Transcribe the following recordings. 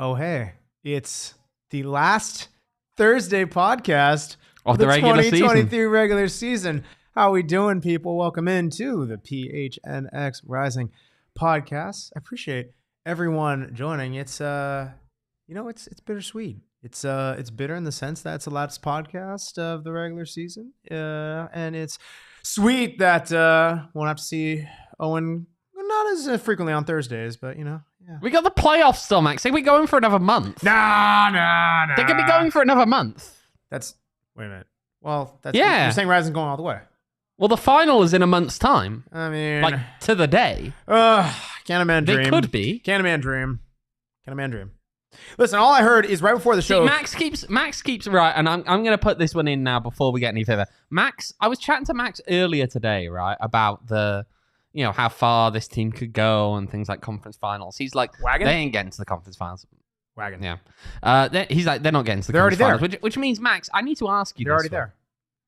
Oh, hey, it's the last Thursday podcast of the regular 2023 regular season. How we doing, people? Welcome into the PHNX Rising podcast. I appreciate everyone joining. It's it's bittersweet. It's bitter in the sense that it's the last podcast of the regular season, and it's sweet that we'll have to see Owain not as frequently on Thursdays, but yeah. We got the playoffs still, Max. Are we going for another month? Nah. They could be going for another month. Wait a minute. Well, you're saying Rising's going all the way. Well, the final is in a month's time. I mean, like to the day. Can a man dream? They could be. Can a man dream? Listen, all I heard is right before the show. Max keeps right, and I'm going to put this one in now before we get any further. Max, I was chatting to Max earlier today, right, about how far this team could go and things like conference finals. He's like, Wagon? They ain't getting to the conference finals. Wagon. Yeah. He's like, they're not getting to the conference finals. Which means, Max, I need to ask you They're already there.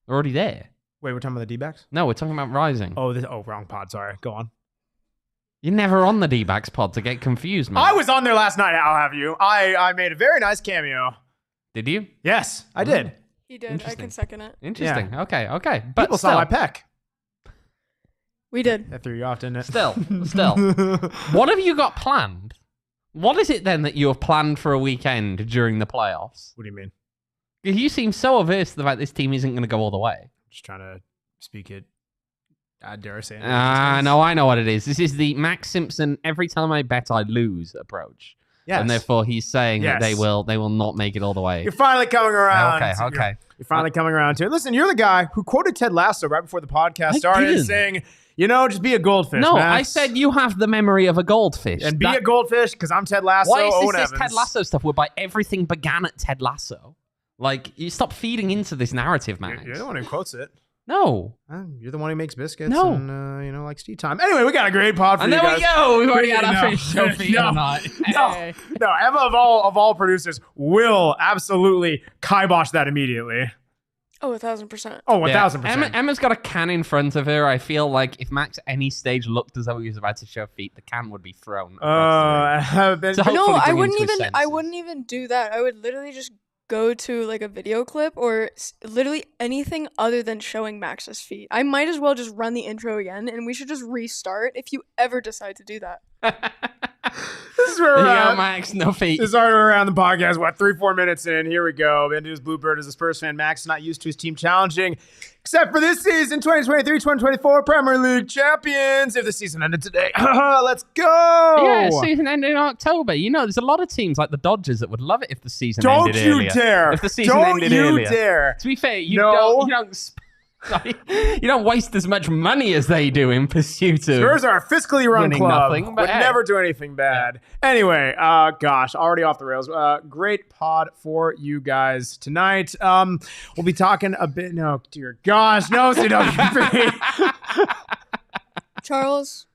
They're already there. Wait, we're talking about the D-backs? No, we're talking about Rising. Wrong pod. Sorry. Go on. You're never on the D-backs pod to get confused, man. I was on there last night. I'll have you. I made a very nice cameo. Did you? Yes, I did. He did. I can second it. Interesting. Yeah. Okay. But people saw my peck. We did. That threw you off, didn't it? Still. What have you got planned? What is it then that you have planned for a weekend during the playoffs? What do you mean? You seem so averse to the fact this team isn't going to go all the way. Just trying to speak it. I dare say it. No, I know what it is. This is the Max Simpson, every time I bet I lose approach. Yes. And therefore he's saying that they will not make it all the way. You're finally coming around. Okay. You're finally coming around to it. Listen, you're the guy who quoted Ted Lasso right before the podcast started saying, just be a goldfish. No, Max. I said you have the memory of a goldfish. And be a goldfish because I'm Ted Lasso. Why Owen is this Evans. Ted Lasso stuff whereby everything began at Ted Lasso? Like, you stop feeding into this narrative, Max. You're the one who quotes it. No. You're the one who makes biscuits No. and, likes tea time. Anyway, we got a great pod for you guys. And there we go. We've already got our first trophy tonight. No, Emma of all producers will absolutely kibosh that immediately. Oh, 1,000%. Oh, 1,000%. Emma's got a can in front of her. I feel like if Max at any stage looked as though he was about to show feet, the can would be thrown. No, I wouldn't even do that. I would literally just go to like a video clip or literally anything other than showing Max's feet. I might as well just run the intro again, and we should just restart if you ever decide to do that. This is where we're at. Max, no feet. This is already around the podcast. 3-4 minutes in. Here we go. Into his Bluebird as a Spurs fan. Max is not used to his team challenging, except for this season, 2023-2024 Premier League champions. If the season ended today, let's go. Yeah, season ended in October. There's a lot of teams like the Dodgers that would love it if the season ended earlier. Don't you dare. If the season ended earlier. Don't you dare. To be fair, you don't waste as much money as they do in pursuit of Spurs are a fiscally run club. Nothing, would never do anything bad. Yeah. Anyway, already off the rails. Great pod for you guys tonight. We'll be talking a bit. No, dear gosh, no CWP. Charles,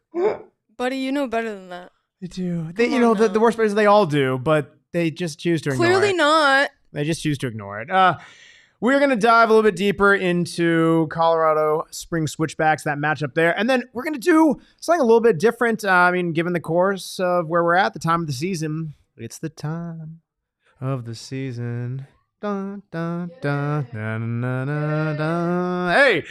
buddy, you know better than that. They do. The worst part is they all do, but they just choose to ignore it. Clearly not. They just choose to ignore it. We're going to dive a little bit deeper into Colorado Spring Switchbacks, that matchup there. And then we're going to do something a little bit different. Given the course of where we're at, the time of the season. It's the time of the season. Dun, dun, dun, dun, dun, dun, dun.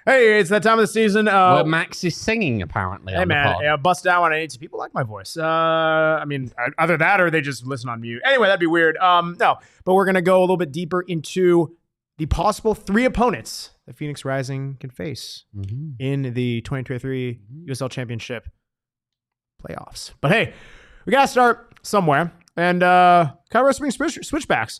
Hey, it's that time of the season. Where Max is singing, apparently. Hey, man, bust out when I need to. People like my voice. Either that or they just listen on mute. Anyway, that'd be weird. No, but we're going to go a little bit deeper into the possible 3 opponents that Phoenix Rising can face in the 2023 USL Championship playoffs. But hey, we got to start somewhere. And Colorado Spring Switchbacks.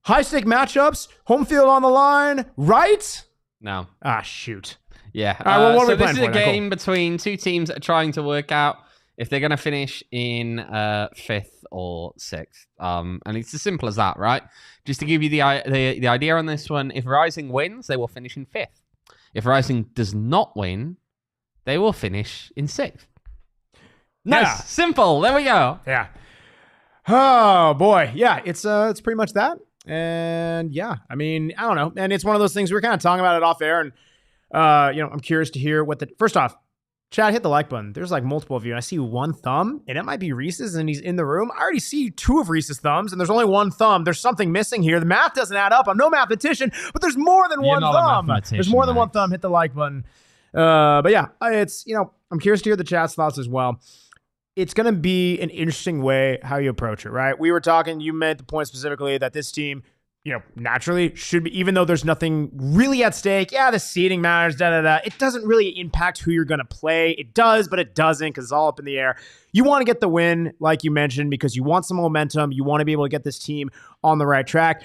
High-stake matchups, home field on the line, right? No. Ah, shoot. Yeah. All right, well, what are so we playing this is for a then? game between two teams that are trying to work out if they're going to finish in 5th or 6th. And it's as simple as that, right? Just to give you the idea on this one, if Rising wins, they will finish in 5th. If Rising does not win, they will finish in 6th. Nice. Yeah. Simple. There we go. Yeah. Oh, boy. Yeah, it's pretty much that. And yeah, I mean, I don't know. And it's one of those things we were kind of talking about it off air. And, I'm curious to hear first off, Chad, hit the like button. There's like multiple of you. And I see one thumb, and it might be Reese's, and he's in the room. I already see 2 of Reese's thumbs, and there's only 1 thumb. There's something missing here. The math doesn't add up. I'm no mathematician, but there's more than one thumb. There's more than one thumb. Hit the like button. But yeah, it's, I'm curious to hear the chat's thoughts as well. It's going to be an interesting way how you approach it, right? We were talking, you made the point specifically that this team, naturally should be, even though there's nothing really at stake. Yeah, the seeding matters, It doesn't really impact who you're going to play. It does, but it doesn't because it's all up in the air. You want to get the win, like you mentioned, because you want some momentum. You want to be able to get this team on the right track.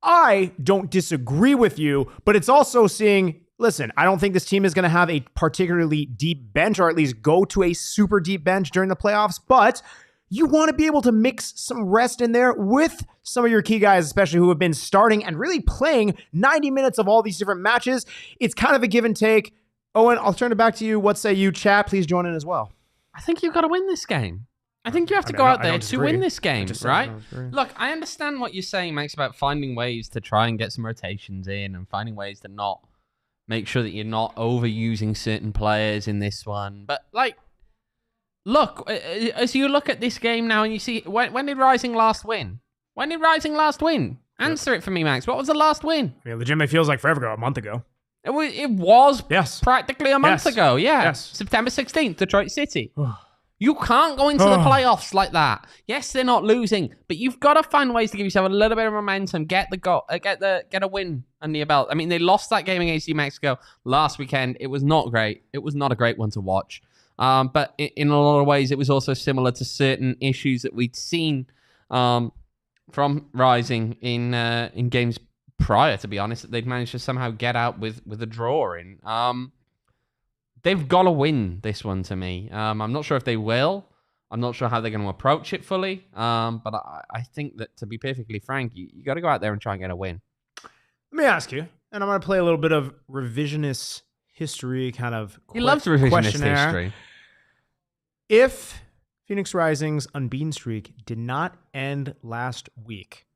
I don't disagree with you, but it's also seeing, listen, I don't think this team is going to have a particularly deep bench, or at least go to a super deep bench during the playoffs, but you want to be able to mix some rest in there with some of your key guys, especially who have been starting and really playing 90 minutes of all these different matches. It's kind of a give and take. Owen, I'll turn it back to you. What say you? Chat, please join in as well. I think you've got to win this game. I think you have to go out there to win this game, right? Look, I understand what you're saying, Max, about finding ways to try and get some rotations in and finding ways to not make sure that you're not overusing certain players in this one. But, look, as you look at this game now and you see, when did Rising last win? When did Rising last win? Answer it for me, Max. What was the last win? I mean, legitimately feels like forever ago, a month ago. It was practically a month ago, yeah. Yes. September 16th, Detroit City. You can't go into the playoffs like that. Yes, they're not losing, but you've got to find ways to give yourself a little bit of momentum, get a win under your belt. I mean, they lost that game against New Mexico last weekend. It was not great. It was not a great one to watch. But in a lot of ways, it was also similar to certain issues that we'd seen from Rising in games prior, to be honest, that they'd managed to somehow get out with a draw in. They've got to win this one to me. I'm not sure if they will. I'm not sure how they're going to approach it fully. But I think that, to be perfectly frank, you got to go out there and try and get a win. Let me ask you, and I'm going to play a little bit of revisionist history kind of He loves revisionist history. If Phoenix Rising's unbeaten streak did not end last week,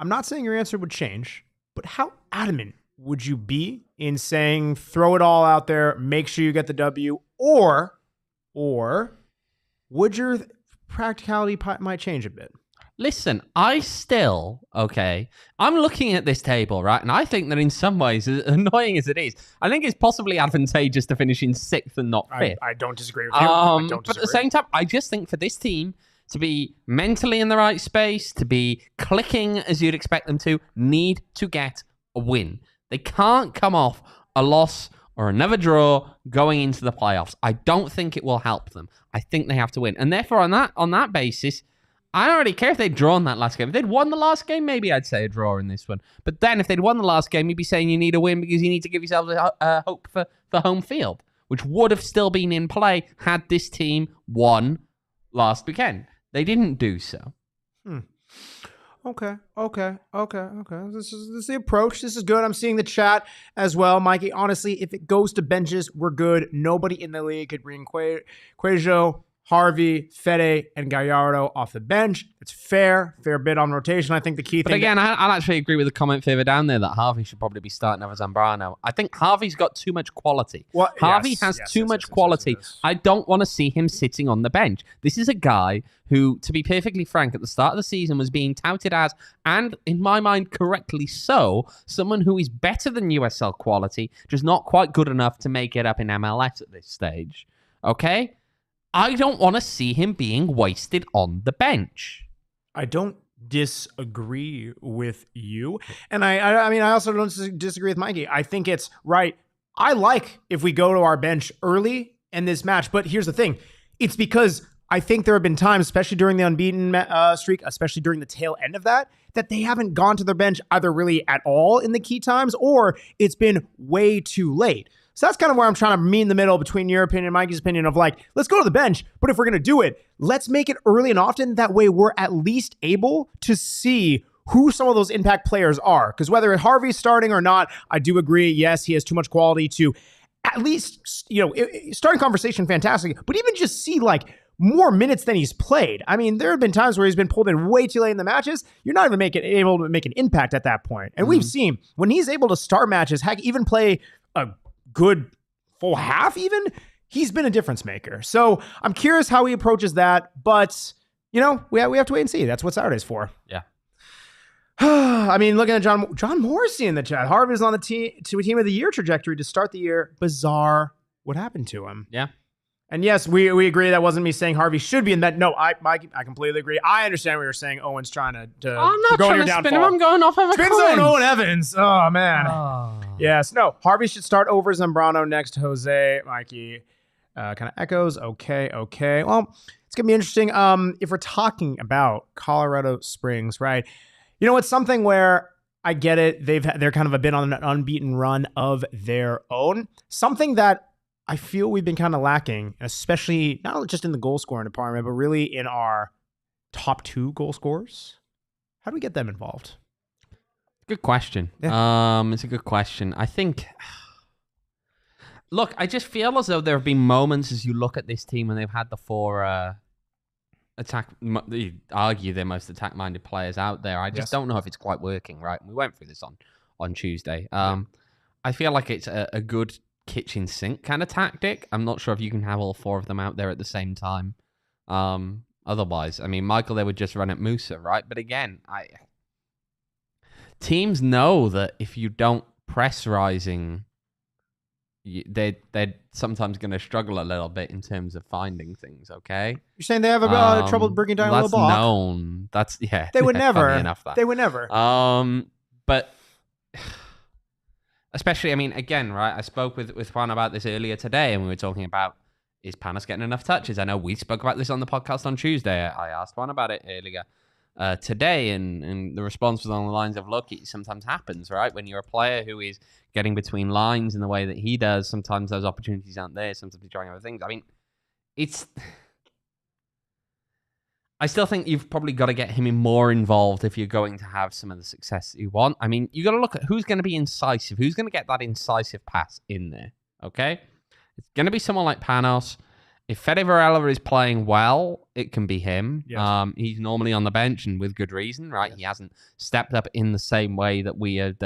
I'm not saying your answer would change, but how adamant would you be in saying throw it all out there, make sure you get the W, or would your practicality might change a bit? Listen, I'm looking at this table, right? And I think that in some ways, as annoying as it is, I think it's possibly advantageous to finish in 6th and not 5th. I don't disagree with you. But at the same time, I just think for this team to be mentally in the right space, to be clicking as you'd expect them to, need to get a win. They can't come off a loss or another draw going into the playoffs. I don't think it will help them. I think they have to win. And therefore, on that basis, I don't really care if they'd drawn that last game. If they'd won the last game, maybe I'd say a draw in this one. But then if they'd won the last game, you'd be saying you need a win because you need to give yourself a hope for home field, which would have still been in play had this team won last weekend. They didn't do so. Okay. This is the approach. This is good. I'm seeing the chat as well. Mikey, honestly, if it goes to benches, we're good. Nobody in the league could bring Quajo, Harvey, Fede, and Gallardo off the bench. It's fair bit on rotation. I think the key thing... But again, I'll actually agree with the comment further down there that Harvey should probably be starting over Zambrano. I think Harvey's got too much quality. Harvey has too much quality. I don't want to see him sitting on the bench. This is a guy who, to be perfectly frank, at the start of the season was being touted as, and in my mind correctly so, someone who is better than USL quality, just not quite good enough to make it up in MLS at this stage. Okay? I don't want to see him being wasted on the bench. I don't disagree with you. And I mean, I also don't disagree with Mikey. I think it's right. I like if we go to our bench early in this match. But here's the thing. It's because I think there have been times, especially during the unbeaten streak, especially during the tail end of that they haven't gone to their bench either really at all in the key times, or it's been way too late. So that's kind of where I'm trying to meet in the middle between your opinion and Mikey's opinion of like, let's go to the bench. But if we're going to do it, let's make it early and often. That way we're at least able to see who some of those impact players are. Because whether Harvey's starting or not, I do agree. Yes, he has too much quality to at least, starting conversation, fantastic. But even just see like more minutes than he's played. I mean, there have been times where he's been pulled in way too late in the matches. You're not even able to make an impact at that point. And we've seen when he's able to start matches, heck, even play a good full half even, he's been a difference maker. So I'm curious how he approaches that. But, we have to wait and see. That's what Saturday's for. Yeah. I mean, looking at John Morrissey in the chat. Harvey's on the team of the year trajectory to start the year. Bizarre what happened to him. Yeah. And yes, we agree that wasn't me saying Harvey should be in that. No, Mike, I completely agree. I understand what you're saying. Owen's trying to I'm not go trying to spin him. I'm going off of a Spin zone Owen Evans. Oh, man. Oh. Yes. No, Harvey should start over Zambrano next to Jose. Mikey kind of echoes. Okay. Well, it's going to be interesting. If we're talking about Colorado Springs, right? It's something where I get it. They're kind of a bit on an unbeaten run of their own. Something that I feel we've been kind of lacking, especially not just in the goal scoring department, but really in our top 2 goal scorers. How do we get them involved? Good question. Yeah. It's a good question. I think, look, I just feel as though there have been moments as you look at this team and they've had the 4 you argue they're most attack-minded players out there. I just don't know if it's quite working, right? We went through this on Tuesday. I feel like it's a good kitchen sink kind of tactic. I'm not sure if you can have all 4 of them out there at the same time. Otherwise, I mean, Michael, they would just run at Musa, right? But again, teams know that if you don't press Rising, they're sometimes going to struggle a little bit in terms of finding things, okay? You're saying they have trouble bringing down a little block? That's known. That's, yeah. They would never. Enough, that. They would never. But especially, I mean, again, right, I spoke with Juan about this earlier today, and we were talking about, is Panos getting enough touches? I know we spoke about this on the podcast on Tuesday. I asked Juan about it earlier today, and the response was on the lines of, look, it sometimes happens, right? When you're a player who is getting between lines in the way that he does, sometimes those opportunities aren't there, sometimes he's trying other things. I mean, I still think you've probably got to get him more involved if you're going to have some of the success that you want. I mean, you got to look at who's going to be incisive, who's going to get that incisive pass in there, okay? It's going to be someone like Panos. If Fede Varela is playing well, it can be him. Yes. He's normally on the bench, and with good reason, right? Yes. He hasn't stepped up in the same way that we had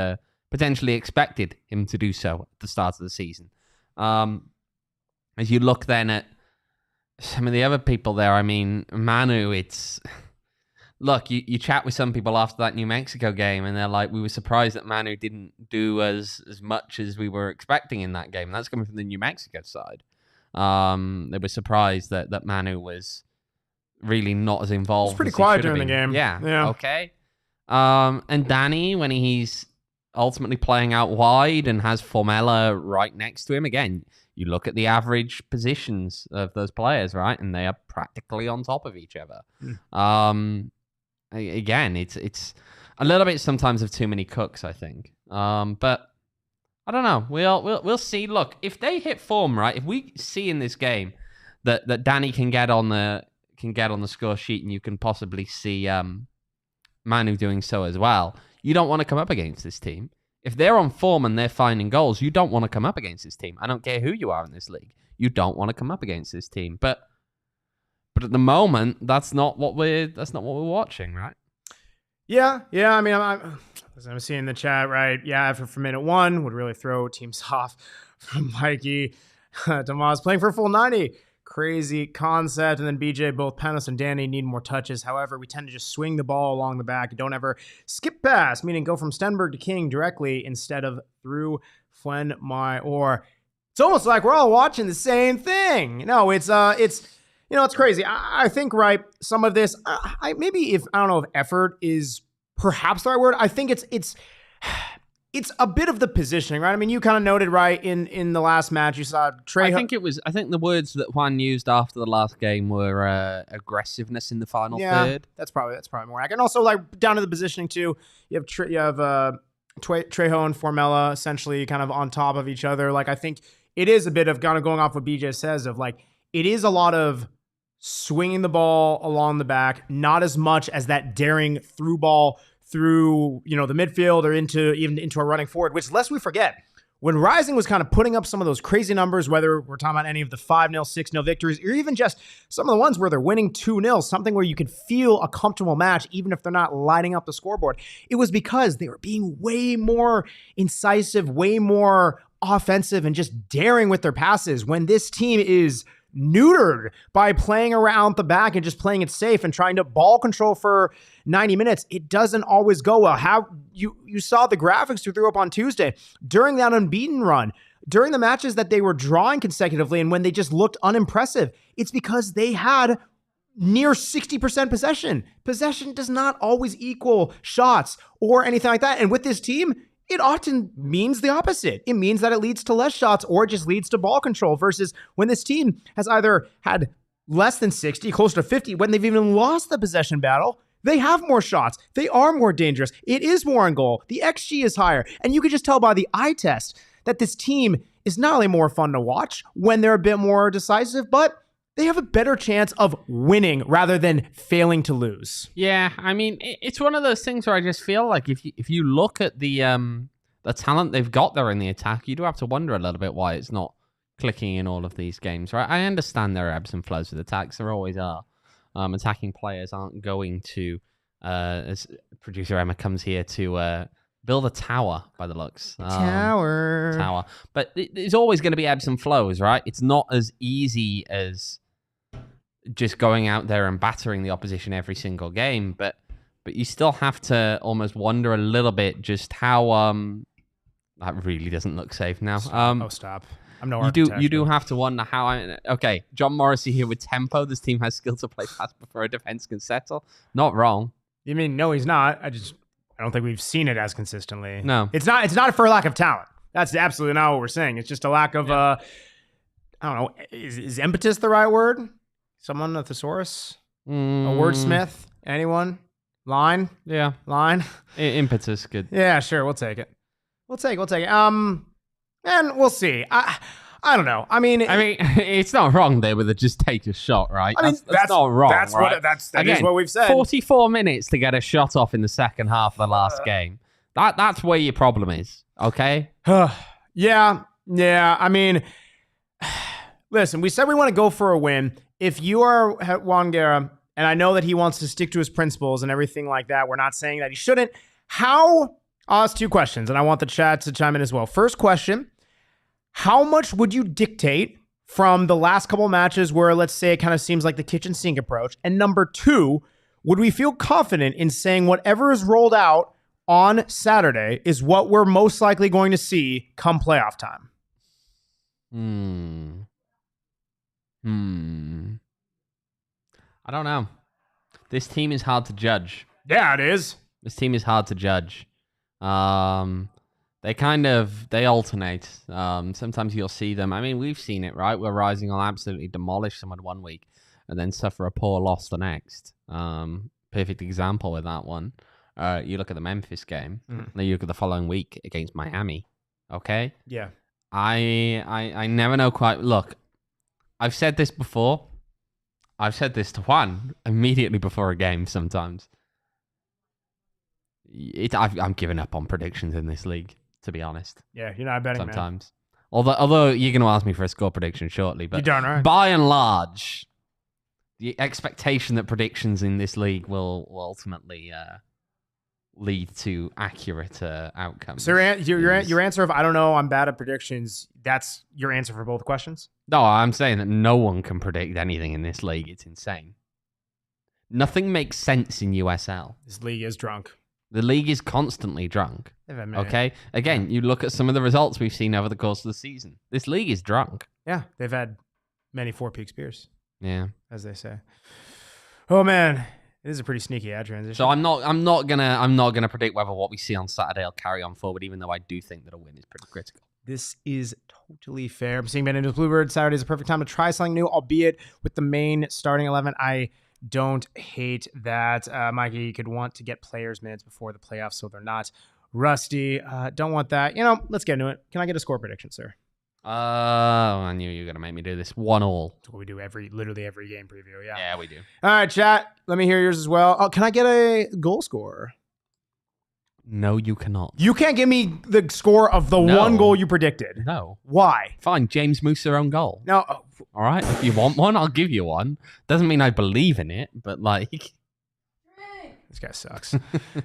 potentially expected him to do so at the start of the season. As you look then at some of the other people there, I mean, Manu, it's... Look, you chat with some people after that New Mexico game, and they're like, we were surprised that Manu didn't do as much as we were expecting in that game. And that's coming from the New Mexico side. They were surprised that Manu was really not as involved. It's pretty quiet during the game. Yeah. Okay. And Danny, when he's ultimately playing out wide and has Formella right next to him, again, you look at the average positions of those players, right? And they are practically on top of each other. Again, it's a little bit sometimes of too many cooks, I think. But I don't know. We'll see. Look, if they hit form, right? If we see in this game that Danny can get on the score sheet, and you can possibly see Manu doing so as well, you don't want to come up against this team. If they're on form and they're finding goals, you don't want to come up against this team. I don't care who you are in this league. You don't want to come up against this team. But at the moment, that's not what we're watching, right? Yeah. I mean, I'm seeing the chat, right? Yeah, for minute 1 would really throw teams off. From Mikey, Tomas playing for a full 90. Crazy concept. And then BJ, both Panos and Danny need more touches. However, we tend to just swing the ball along the back. Don't ever skip pass, meaning go from Stenberg to King directly instead of through Fuenmayor. It's almost like we're all watching the same thing. No, it's crazy. I think, right, some of this, I don't know if effort is perhaps the right word. I think it's a bit of the positioning, right? I mean, you kind of noted, right, in the last match, you saw Trey. I think the words that Juan used after the last game were aggressiveness in the final third. That's probably more accurate. And also, like, down to the positioning too. You have Trejo and Formella essentially kind of on top of each other. Like, I think it is a bit of kind of going off what BJ says of like, it is a lot of swinging the ball along the back, not as much as that daring through ball through, the midfield or even into a running forward, which lest we forget, when Rising was kind of putting up some of those crazy numbers, whether we're talking about any of the 5-0, 6-0 victories, or even just some of the ones where they're winning 2-0, something where you could feel a comfortable match, even if they're not lighting up the scoreboard, it was because they were being way more incisive, way more offensive, and just daring with their passes. When this team is neutered by playing around the back and just playing it safe and trying to ball control for 90 minutes, it doesn't always go well. How you saw the graphics you threw up on Tuesday during that unbeaten run, during the matches that they were drawing consecutively, and when they just looked unimpressive, it's because they had near 60% possession. Possession does not always equal shots or anything like that. And with this team, it often means the opposite. It means that it leads to less shots or it just leads to ball control, versus when this team has either had less than 60, close to 50, when they've even lost the possession battle, they have more shots. They are more dangerous. It is more on goal. The XG is higher. And you can just tell by the eye test that this team is not only more fun to watch when they're a bit more decisive, but they have a better chance of winning rather than failing to lose. Yeah, I mean, it's one of those things where I just feel like if you look at the talent they've got there in the attack, you do have to wonder a little bit why it's not clicking in all of these games, right? I understand there are ebbs and flows with attacks. There always are. Attacking players aren't going to, as producer Emma comes here to build a tower by the looks. Tower. But there's always going to be ebbs and flows, right? It's not as easy as just going out there and battering the opposition every single game, but you still have to almost wonder a little bit just how that really doesn't look safe now. Stop. I'm no architect. You do have to wonder how. Okay, John Morrissey here with tempo. This team has skill to play fast before a defense can settle. Not wrong. You mean no? He's not. I don't think we've seen it as consistently. No, it's not. It's not for a lack of talent. That's absolutely not what we're saying. It's just a lack of. I don't know. Is impetus the right word? Someone, a thesaurus, a wordsmith, anyone? Line? Yeah. Line? Impetus, good. Yeah, sure. We'll take it. We'll take it. And we'll see. I don't know. I mean, it's not wrong there with just take a shot, right? I mean, that's not wrong. That's right? That is what we've said. 44 minutes to get a shot off in the second half of the last game. That's where your problem is, okay? Yeah. I mean, listen, we said we want to go for a win. If you are Juan Guerra, and I know that he wants to stick to his principles and everything like that, we're not saying that he shouldn't. I'll ask two questions, and I want the chat to chime in as well. First question, how much would you dictate from the last couple of matches where, let's say, it kind of seems like the kitchen sink approach? And number two, would we feel confident in saying whatever is rolled out on Saturday is what we're most likely going to see come playoff time? I don't know. This team is hard to judge. Yeah, it is. This team is hard to judge. They alternate. Sometimes you'll see them. I mean, we've seen it, right? Where Rising will absolutely demolish someone one week and then suffer a poor loss the next. Perfect example with that one. You look at the Memphis game. Then you look at the following week against Miami. Okay? Yeah. I never know quite. Look, I've said this before. I've said this to Juan immediately before a game sometimes. I'm giving up on predictions in this league, to be honest. Yeah, you're not betting, sometimes. Man. Although you're going to ask me for a score prediction shortly. But you don't, right? By and large, the expectation that predictions in this league will ultimately lead to accurate outcomes. So your answer of, I don't know, I'm bad at predictions, that's your answer for both questions? No, I'm saying that no one can predict anything in this league. It's insane. Nothing makes sense in USL. This league is drunk. The league is constantly drunk. Okay? Again, you look at some of the results we've seen over the course of the season. This league is drunk. Yeah, they've had many Four Peaks beers. Yeah. As they say. Oh, man. It is a pretty sneaky ad transition. So I'm not gonna predict whether what we see on Saturday will carry on forward, even though I do think that a win is pretty critical. This is totally fair. I'm seeing Ben into Bluebird. Saturday is a perfect time to try something new, albeit with the main starting 11. I don't hate that. Mikey could want to get players minutes before the playoffs, so they're not rusty. Don't want that. Let's get into it. Can I get a score prediction, sir? I knew you were going to make me do this. 1-1. That's what we do literally every game preview. Yeah. Yeah, we do. All right, chat. Let me hear yours as well. Oh, can I get a goal score? No, you cannot. You can't give me the score of the one goal you predicted. No. Why? Fine. James Musa own goal. No. All right. If you want one, I'll give you one. Doesn't mean I believe in it, but like. This guy sucks.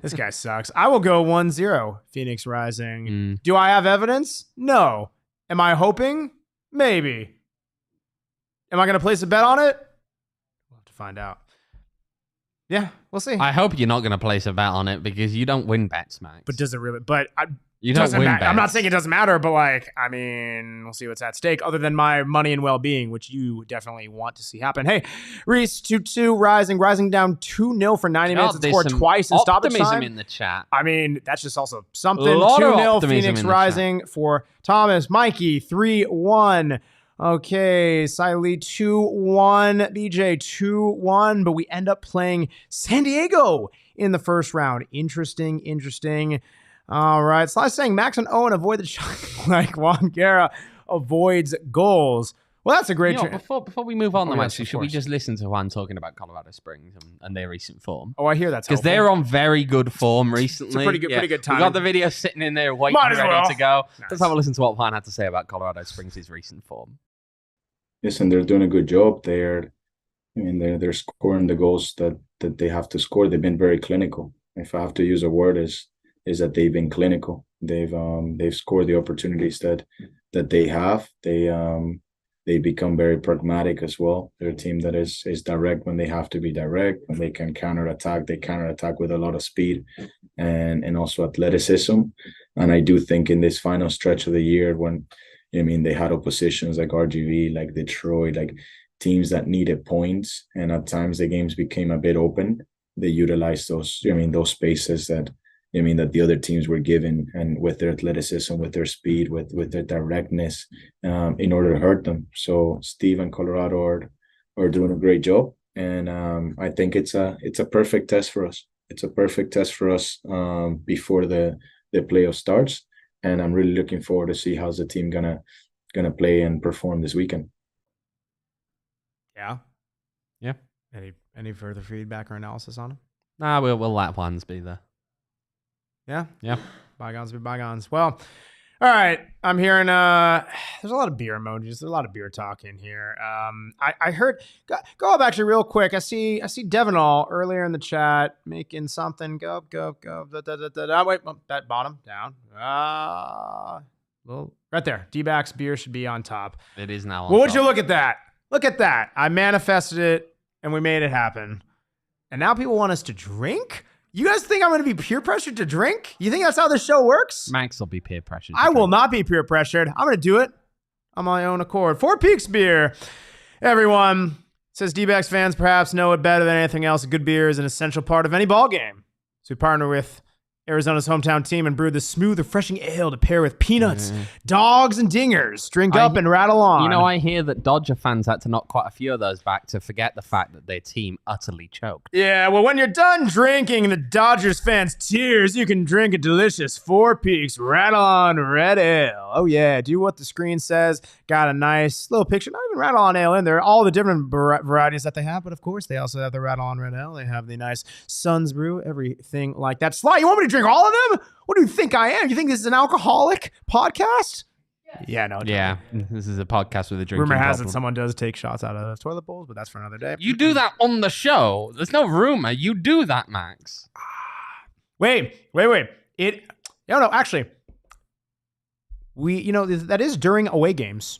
This guy sucks. I will go 1-0. Phoenix Rising. Do I have evidence? No. Am I hoping? Maybe. Am I going to place a bet on it? We'll have to find out. Yeah, we'll see. I hope you're not going to place a bet on it because you don't win bets, Max. But does it really? But you don't win bets. I'm not saying it doesn't matter, but we'll see what's at stake other than my money and well-being, which you definitely want to see happen. Hey, Reese, 2-2, rising down 2-0 for 90 minutes. It scored twice in stoppage time. Optimism in the chat. That's just also something. 2-0 Phoenix Rising for Thomas. Mikey, 3-1. Okay, Siley 2-1, BJ 2-1, but we end up playing San Diego in the first round. Interesting. All right, Sly saying Max and Owen avoid the shot like Juan Guerra avoids goals. Well, that's a great... Before we move on, though, actually, should we just listen to Juan talking about Colorado Springs and their recent form? Oh, I hear that's because they're on very good form recently. It's a pretty good time. We got the video sitting in there waiting, ready to go. Nice. Let's have a listen to what Juan had to say about Colorado Springs' recent form. Listen, they're doing a good job. They're scoring the goals that they have to score. They've been very clinical. If I have to use a word, is that they've been clinical. They've scored the opportunities that they have. They become very pragmatic as well. They're a team that is direct when they have to be direct. When they can counterattack, they counterattack with a lot of speed and also athleticism. And I do think in this final stretch of the year when they had oppositions like RGV, like Detroit, like teams that needed points, and at times the games became a bit open. They utilized those spaces that the other teams were given, and with their athleticism, with their speed, with their directness, in order to hurt them. So Steve and Colorado are doing a great job, and I think it's a perfect test for us. It's a perfect test for us before the playoff starts. And I'm really looking forward to see how's the team gonna play and perform this weekend. Yeah. Any further feedback or analysis on him? Nah, we'll let Juan's be there. Yeah. Bygones be bygones. Well, all right. I'm hearing there's a lot of beer emojis. There's a lot of beer talk in here. I heard go up actually real quick. I see Devinall earlier in the chat making something. Go. Wait, that bottom down. Right there. D-backs beer should be on top. It is now. Well, would you look at that? Look at that. I manifested it and we made it happen. And now people want us to drink? You guys think I'm going to be peer pressured to drink? You think that's how this show works? Max will be peer pressured. I will not be peer pressured. I'm going to do it on my own accord. Four Peaks beer. Everyone says D-backs fans perhaps know it better than anything else. A good beer is an essential part of any ball game. So we partner with Arizona's hometown team and brewed the smooth, refreshing ale to pair with peanuts, dogs, and dingers. Drink up and rattle on. I hear that Dodger fans had to knock quite a few of those back to forget the fact that their team utterly choked. Yeah, well, when you're done drinking the Dodgers fans' tears, you can drink a delicious Four Peaks Rattle On Red Ale. Oh, yeah, do what the screen says. Got a nice little picture. Not even Rattle On Ale in there. All the different varieties that they have, but of course, they also have the Rattle On Red Ale. They have the nice Suns Brew, everything like that. Sly, you want me to drink all of them? What do you think I am? You think this is an alcoholic podcast? Yeah, no. Yeah, this is a podcast with a drinking Rumor has problem. it someone does take shots out of toilet bowls, but that's for another day. You do that on the show. There's no rumor. You do that, Max. Wait. Actually, that is during away games.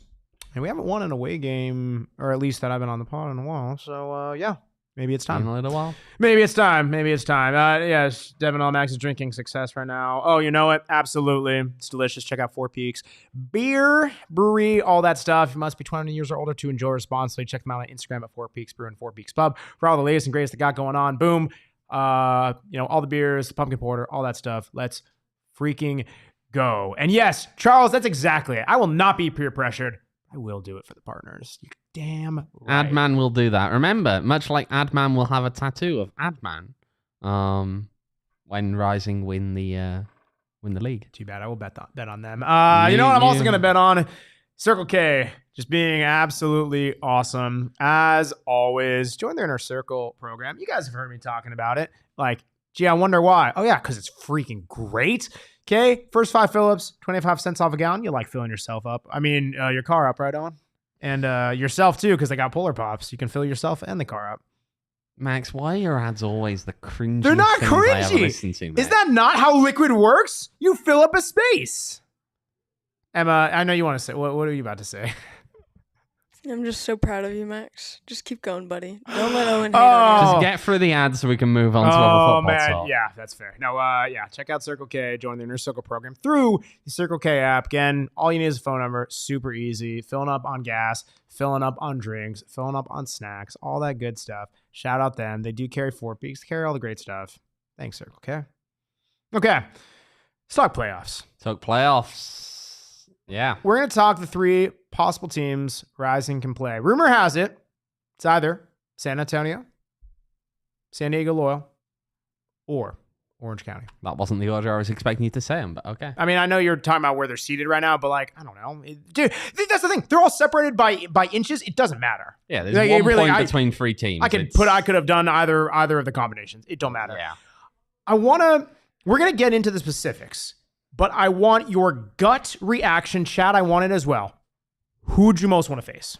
And we haven't won an away game, or at least that I've been on the pod in a while. So, yeah. Maybe it's time. In a little while. Maybe it's time. Yes, Devin Max is drinking success right now. Oh, you know it? Absolutely. It's delicious. Check out Four Peaks. Beer, brewery, all that stuff. You must be 20 years or older to enjoy responsibly. Check them out on Instagram at Four Peaks Brew and Four Peaks Pub for all the latest and greatest they got going on. Boom. All the beers, pumpkin porter, all that stuff. Let's freaking go. And yes, Charles, that's exactly it. I will not be peer pressured. I will do it for the partners. You're damn right. Adman will do that. Remember, much like Adman will have a tattoo of Adman when Rising win the win the league. Too bad. I will bet on them. You know what? I'm also going to bet on Circle K just being absolutely awesome. As always, join their Inner Circle program. You guys have heard me talking about it. Like, gee, I wonder why. Oh, yeah, because it's freaking great. Okay, first 5 fill-ups, 25 cents off a gallon. You like filling yourself up. I mean, your car up, right, Owen? And yourself, too, because they got Polar Pops. You can fill yourself and the car up. Max, why are your ads always the cringy? They're not cringy. Is that not how liquid works? You fill up a space. Emma, I know you want to say. What are you about to say? I'm just so proud of you, Max. Just keep going, buddy. Don't let Owen hate on you. Just get through the ads so we can move on to other football talk. Yeah, that's fair. No, check out Circle K. Join the Inner Circle program through the Circle K app. Again, all you need is a phone number. Super easy. Filling up on gas, filling up on drinks, filling up on snacks, all that good stuff. Shout out them. They do carry 4 peaks, carry all the great stuff. Thanks, Circle K. Okay, let's talk playoffs. Yeah. We're going to talk the 3 possible teams Rising can play. Rumor has it, it's either San Antonio, San Diego Loyal, or Orange County. That wasn't the order I was expecting you to say them, but okay. I mean, I know you're talking about where they're seated right now, but like, I don't know. Dude, that's the thing. They're all separated by inches. It doesn't matter. Yeah, there's like, one point between 3 teams. I could have done either of the combinations. It don't matter. Yeah. We're going to get into the specifics. But I want your gut reaction, chat. I want it as well. Who would you most want to face?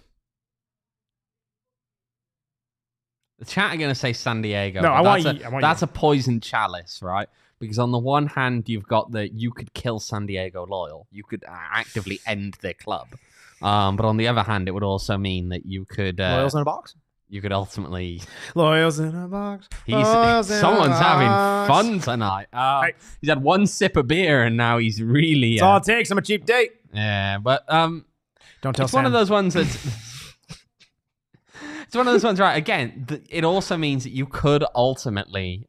The chat are going to say San Diego. No, that's a poison chalice, right? Because on the one hand, you've got you could kill San Diego Loyal. You could actively end their club. But on the other hand, it would also mean that you could... Loyal's in a box? You could ultimately... Loyal's in a box. Someone's having fun tonight. He's had 1 sip of beer and now he's really... That's all it takes. I'm a cheap date. Yeah, but... Don't tell It's Sam. one of those ones that's... It's one of those ones, right? Again, it also means that you could ultimately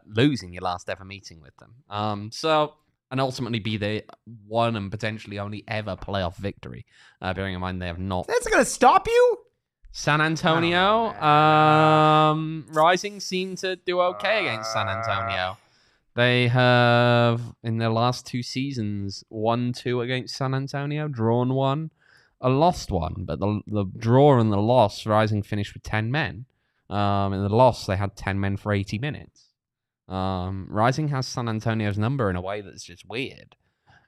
lose in your last ever meeting with them. And ultimately be the one and potentially only ever playoff victory. Bearing in mind they have not... That's going to stop you? San Antonio, Rising seem to do okay against San Antonio. They have, in their last 2 seasons, won 2 against San Antonio, drawn 1, a lost 1. But the draw and the loss, Rising finished with 10 men. In the loss, they had 10 men for 80 minutes. Rising has San Antonio's number in a way that's just weird.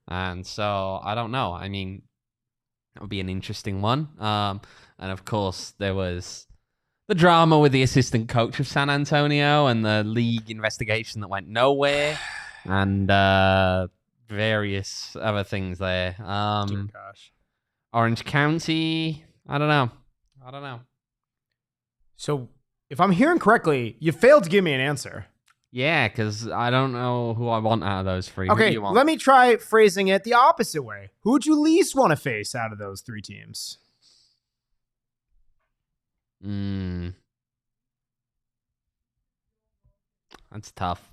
And so, I don't know. I mean, that would be an interesting one. And of course, there was the drama with the assistant coach of San Antonio and the league investigation that went nowhere, and various other things there. Dear gosh. Orange County, I don't know. So, if I'm hearing correctly, you failed to give me an answer. Yeah, because I don't know who I want out of those 3. Okay, who do you want? Let me try phrasing it the opposite way. Who would you least want to face out of those 3 teams? That's tough.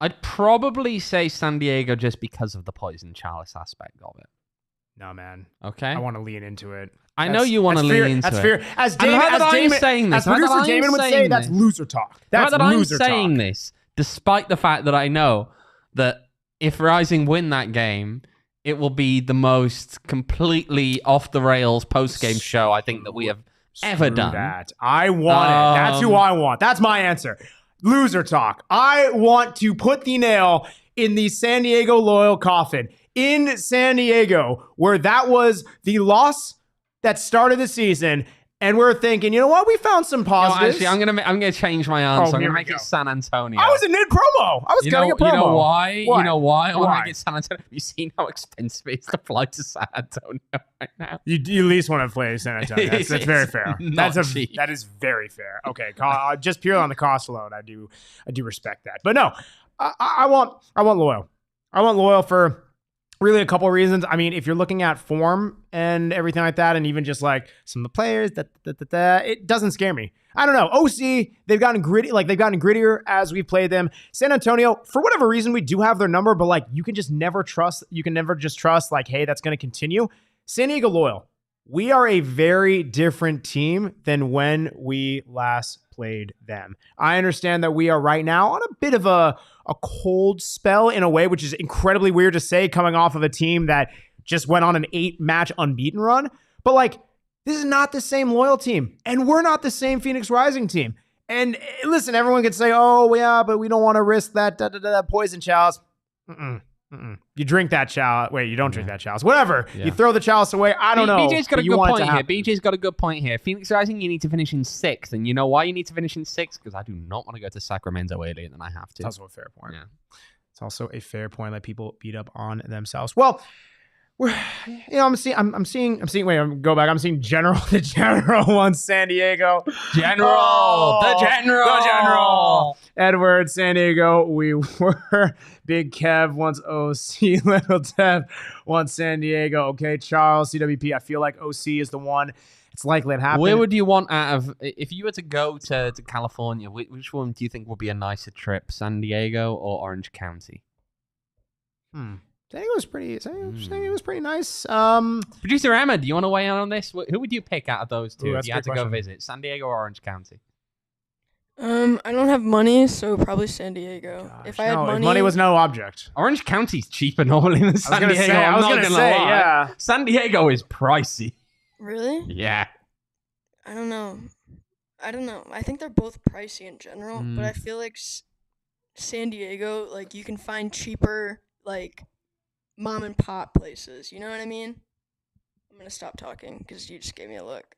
I'd probably say San Diego just because of the poison chalice aspect of it. No, man. Okay. I want to lean into it. I know you want to lean into it. That's fair. As Damon saying this, as producer Damon would say, that's loser talk. That's loser talk. I'm saying this, despite the fact that I know that if Rising win that game, it will be the most completely off the rails post-game show I think that we have ever done. That. I want it. That's who I want. That's my answer. Loser talk. I want to put the nail in the San Diego Loyal coffin. In San Diego, where that was the loss that started the season, and we're thinking, you know what? We found some positives. Actually, I'm gonna change my answer. I'm gonna make it San Antonio. I was in mid-promo. I was cutting a promo. You know why? You know why? I want to make it San Antonio. Have you seen how expensive it is to fly to San Antonio right now? You at least want to play San Antonio. That's very fair. Cheap. That is very fair. Okay, just purely on the cost alone, I do respect that. But no, I want Loyal. I want Loyal for really a couple of reasons. I mean, if you're looking at form and everything like that, and even just like some of the players, it doesn't scare me. I don't know. OC, they've gotten gritty, they've gotten grittier as we've played them. San Antonio, for whatever reason, we do have their number, but you can just never trust. You can never just trust hey, that's going to continue. San Diego Loyal, we are a very different team than when we last played them. I understand that we are right now on a bit of a a cold spell in a way, which is incredibly weird to say coming off of a team that just went on an 8-match unbeaten run. But like, this is not the same Loyal team, and we're not the same Phoenix Rising team. And listen, everyone can say, oh, yeah, but we don't want to risk that poison chalice. You drink that chalice. Wait, you don't drink that chalice. Whatever. Yeah. You throw the chalice away. I don't know. BJ's got a good point here. BJ's got a good point here. Phoenix Rising, you need to finish in 6th. And you know why you need to finish in 6th? Because I do not want to go to Sacramento earlier than I have to. That's also a fair point. Yeah. It's also a fair point. Let people beat up on themselves. Well, I'm seeing the general wants San Diego. The general. Edward, San Diego. We were. Big Kev wants OC. Little Dev wants San Diego. Okay, Charles, CWP. I feel like OC is the one. It's likely it happened. Where would you want out of, if you were to go to California, which one do you think would be a nicer trip, San Diego or Orange County? San Diego was pretty nice. Producer Emma, do you want to weigh in on this? Who would you pick out of those two if you had to go visit, San Diego or Orange County? I don't have money, so probably San Diego. If I had money, if money was no object. Orange County's cheaper normally than San Diego. I was gonna say, yeah. San Diego is pricey. Really? Yeah. I don't know. I think they're both pricey in general, but I feel like San Diego, like, you can find cheaper, like, mom and pop places. You know what I mean? I'm gonna stop talking because you just gave me a look.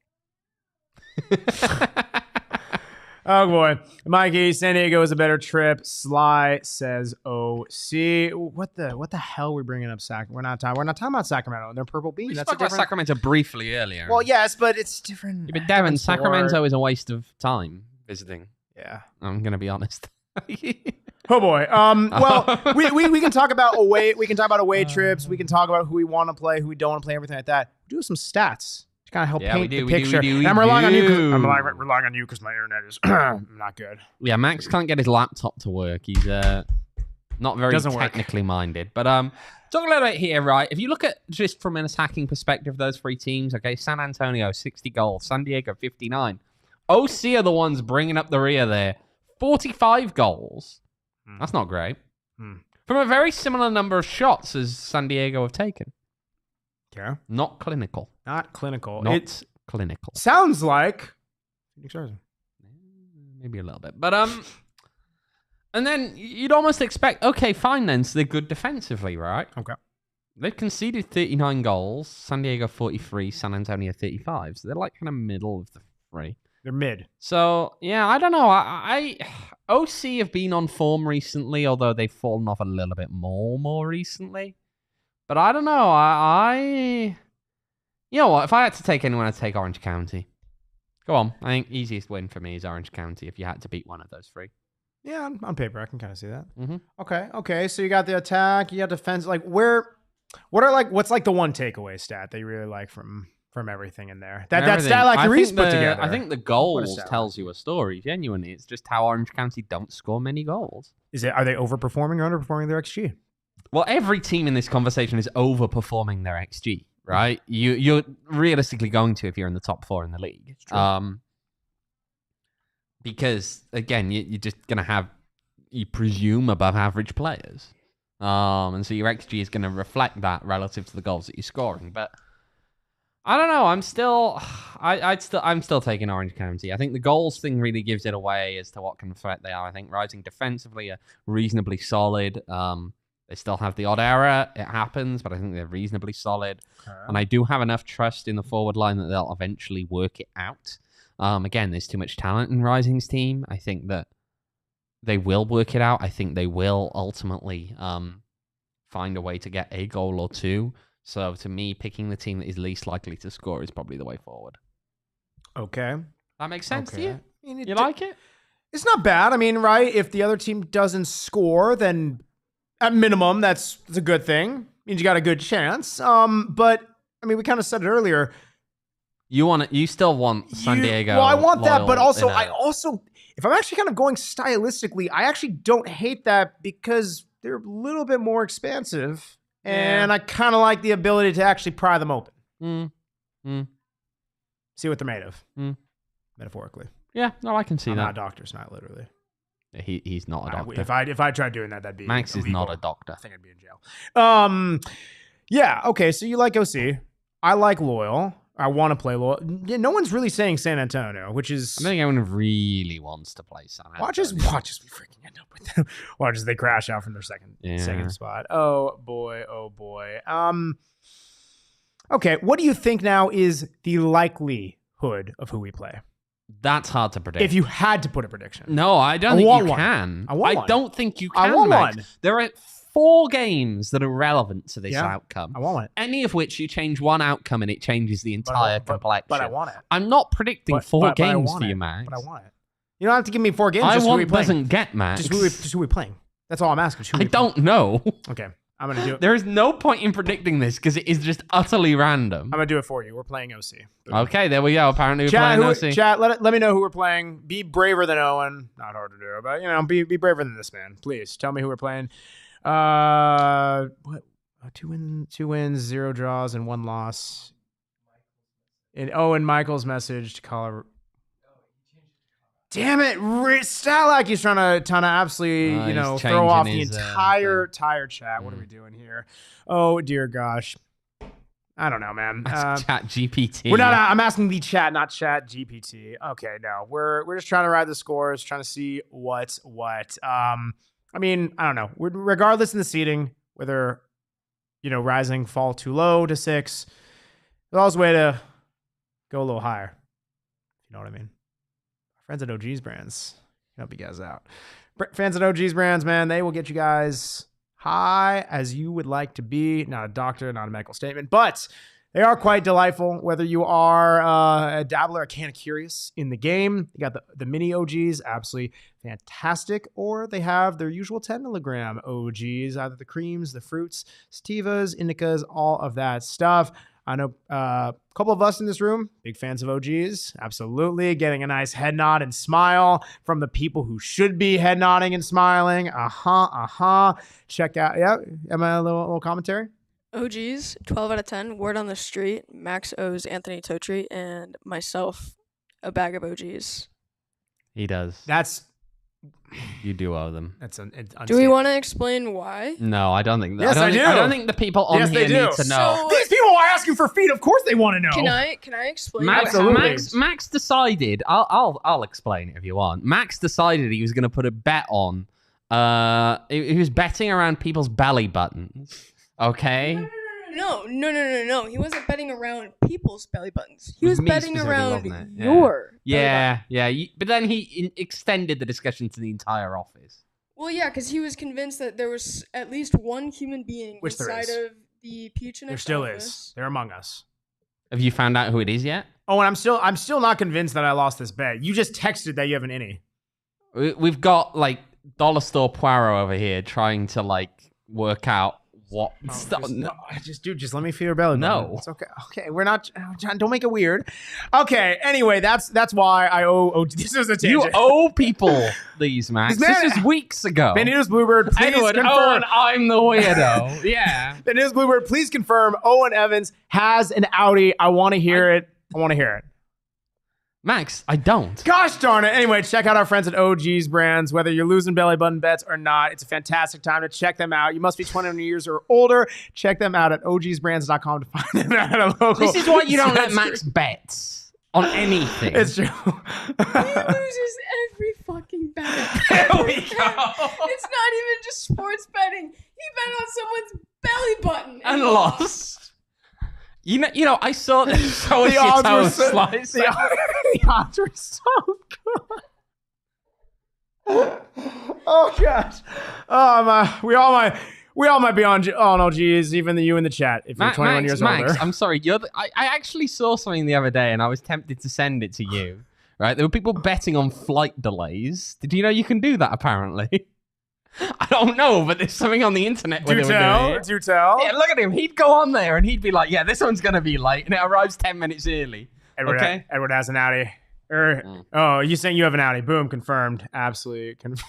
Oh boy, Mikey, San Diego is a better trip. Sly says OC. What the hell are we bringing up? We're not talking about Sacramento. They're Purple Bean. We spoke about Sacramento briefly earlier. Well, yes, but it's different. Yeah, but Devin, Sacramento is a waste of time visiting. Yeah, I'm gonna be honest. Oh boy. Well, we can talk about away. We can talk about away trips. We can talk about who we want to play, who we don't want to play, everything like that. Do some stats to kind of help paint the picture. I'm relying on you. I'm relying on you because my internet is not good. Yeah, Max can't get his laptop to work. He's not very technically minded. But talk a little bit here, right? If you look at just from an attacking perspective, those three teams. Okay, San Antonio 60 goals, San Diego 59. OC are the ones bringing up the rear there. 45 goals. That's not great. From a very similar number of shots as San Diego have taken. Yeah. Not clinical. Not clinical. Not clinical. Sounds like maybe a little bit. But and then you'd almost expect, okay, fine then, so they're good defensively, right? Okay. They've conceded 39 goals, San Diego 43, San Antonio 35. So they're like kind of middle of the three. They're mid. So, yeah, I don't know. OC have been on form recently, although they've fallen off a little bit more recently. But I don't know. You know what? If I had to take anyone, I'd take Orange County. Go on. I think easiest win for me is Orange County if you had to beat one of those three. Yeah, on paper, I can kind of see that. Mm-hmm. Okay. So you got the attack, you got defense. Like, what's like the one takeaway stat that you really like from everything in there? That stat like Reese put together. I think the goals tells you a story. Genuinely, it's just how Orange County don't score many goals. Are they overperforming or underperforming their XG? Well, every team in this conversation is overperforming their XG, right? You're realistically going to if you're in the top 4 in the league. It's true. Because again, you're just gonna have, you presume, above average players, and so your XG is going to reflect that relative to the goals that you're scoring. But I don't know. I'm still taking Orange County. I think the goals thing really gives it away as to what kind of threat they are. I think Rising defensively are reasonably solid. They still have the odd error. It happens, but I think they're reasonably solid. Okay. And I do have enough trust in the forward line that they'll eventually work it out. Again, there's too much talent in Rising's team. I think that they will work it out. I think they will ultimately find a way to get a goal or two. So to me, picking the team that is least likely to score is probably the way forward. Okay. That makes sense to you? You like it? It's not bad. I mean, right, if the other team doesn't score, then at minimum, that's a good thing. Means you got a good chance. But, I mean, we kind of said it earlier. You still want San Diego. Well, I want that, but also, if I'm actually kind of going stylistically, I actually don't hate that because they're a little bit more expansive. And I kind of like the ability to actually pry them open. See what they're made of. Metaphorically. Yeah, no, I can see that. Not doctors, not literally. He's not a doctor. If I tried doing that, that'd be Max illegal. is not a doctor. I think I'd be in jail. Yeah. Okay. So you like OC. I like Loyal. I want to play Loyal. Yeah, no one's really saying San Antonio, which is. I don't think anyone really wants to play San Antonio. Watch us we freaking end up with them. Watch as they crash out from their second spot. Oh boy. Okay. What do you think now is the likelihood of who we play? That's hard to predict. If you had to put a prediction. No, I don't think you can. I don't think you can. I want Max. one. There are 4 games that are relevant to this outcome. I want one. Any of which you change one outcome and it changes the entire complexion. But I want it. I'm not predicting 4 games for you, Max. But I want it. You don't have to give me 4 games. I just want who we playing. doesn't get, Max. Just who we playing. That's all I'm asking. I don't know. Okay. I'm going to do it. There is no point in predicting this because it is just utterly random. I'm going to do it for you. We're playing OC. Okay, there we go. Apparently we're playing OC. Chat, let me know who we're playing. Be braver than Owen. Not hard to do, but, be braver than this man. Please tell me who we're playing. What? 2 wins, 0 draws, and 1 loss. And Michael's message to Colorado. Damn it, Stalak is trying to absolutely, throw off the entire chat. What are we doing here? Oh dear gosh, I don't know, man. Chat GPT. We're not. I'm asking the chat, not Chat GPT. Okay, no, we're just trying to ride the scores, trying to see what's what. I don't know. Regardless in the seeding, whether Rising fall too low to 6, there's always a way to go a little higher. You know what I mean? Friends at OG's Brands can help you guys out. Fans at OG's Brands, man, they will get you guys high as you would like to be. Not a doctor, not a medical statement, but they are quite delightful. Whether you are a dabbler, a kind of curious in the game, you got the mini OGs, absolutely fantastic, or they have their usual 10 milligram OGs, either the creams, the fruits, sativas, indicas, all of that stuff. I know a couple of us in this room, big fans of OGs. Absolutely. Getting a nice head nod and smile from the people who should be head nodding and smiling. Check out. Yeah. Am I a little commentary? OGs, 12 out of 10. Word on the street. Max owes Anthony Totri and myself a bag of OGs. He does. You do owe them. Do we want to explain why? No, I don't think that. Yes, I do. I don't think the people on here need to know. These people are asking for feet. Of course they want to know. Can I explain? Max decided. I'll explain it if you want. Max decided he was going to put a bet on. He was betting around people's belly buttons. Okay. No. He wasn't betting around people's belly buttons. He was betting around your. Yeah. But then he extended the discussion to the entire office. Well, yeah, because he was convinced that there was at least one human being inside of the PHNX. There still is. They're among us. Have you found out who it is yet? Oh, and I'm still not convinced that I lost this bet. You just texted that you have an innie. We've got Dollar Store Poirot over here trying to work out. What? Just let me feel your belly. No, it's okay. Okay, we're not. John, don't make it weird. Okay. Anyway, that's why I owe. This is a tangent. You owe people these, Max. This is weeks ago. Benito's Bluebird, please confirm. Owen, I'm the weirdo. Yeah. Benito's Bluebird, please confirm. Owen Evans has an Audi. I want to hear it. Max, I don't. Gosh darn it. Anyway, check out our friends at OG's Brands. Whether you're losing belly button bets or not, it's a fantastic time to check them out. You must be 21 years or older. Check them out at ogsbrands.com to find them at a local. This is why you don't let Max bet on anything. It's true. He loses every fucking bet. There we go. It's not even just sports betting. He bet on someone's belly button and lost. You know, I saw the odds were so good. Oh gosh. We all might be on OGs, even you in the chat if you're 21 years older. I'm sorry. I actually saw something the other day and I was tempted to send it to you. Right? There were people betting on flight delays. Did you know you can do that apparently? I don't know, but there's something on the internet. Do tell. Yeah, look at him. He'd go on there and he'd be like, yeah, this one's going to be late. And it arrives 10 minutes early. Edward has an Audi. Oh, you saying you have an Audi. Boom, confirmed. Absolutely confirmed.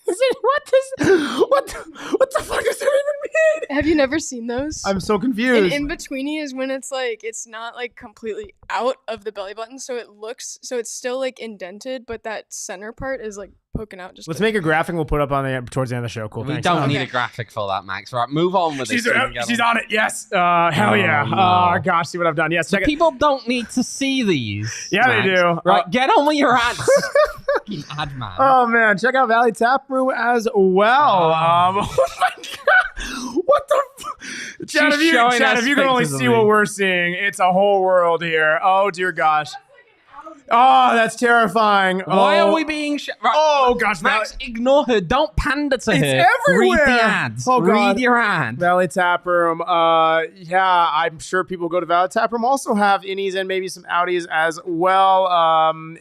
What the fuck does that even mean? Have you never seen those? I'm so confused. And in betweeny is when it's it's not completely out of the belly button, so it's still indented, but that center part is poking out. Let's make a graphic. We'll put up on towards the end of the show. Cool. We don't need a graphic for that, Max. Right, move on with this. She's on it. Yes. Hell yeah. No. Oh gosh, see what I've done. Yes. Check People don't need to see these. Yeah, Max. they do. Right, get on with your ads. Fucking ad man. Oh man, check out Valley Tap Room as well. Oh my god, what the? Chad, if you can only see what we're seeing, it's a whole world here. Oh dear gosh. Oh, that's terrifying. Why are we being... Right. Oh, gosh. Max, ignore her. Don't pander to her. It's everywhere. Read the ads. Oh, God. Read your ad. Valley Tap Room. Yeah, I'm sure people go to Valley Tap Room. Also have innies and maybe some outies as well.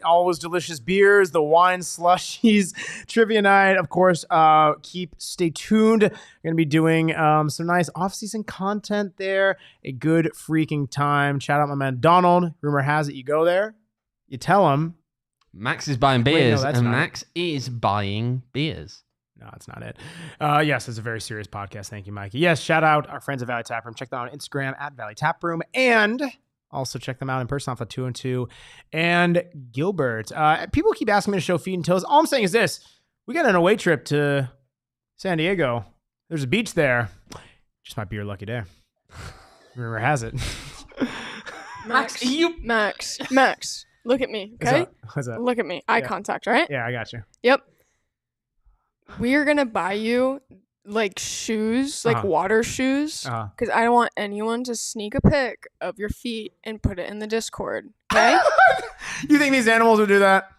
Always delicious beers, the wine slushies, trivia night. Of course, stay tuned. We're going to be doing some nice off-season content there. A good freaking time. Shout out my man Donald. Rumor has it you go there. You tell him. Max is buying beers, and Max is buying beers. No, that's not it. Yes, it's a very serious podcast. Thank you, Mikey. Yes, shout out our friends at Valley Tap Room. Check them out on Instagram at Valley Tap Room. And also check them out in person off of 212 and Gilbert. People keep asking me to show feet and toes. All I'm saying is this. We got an away trip to San Diego. There's a beach there. Just might be your lucky day. Rumor has it. Max. Look at me, okay? What's that? Look at me. Eye contact, right? Yeah, I got you. Yep. We're going to buy you, like, shoes, like water shoes, because I don't want anyone to sneak a pic of your feet and put it in the Discord, okay? You think these animals would do that?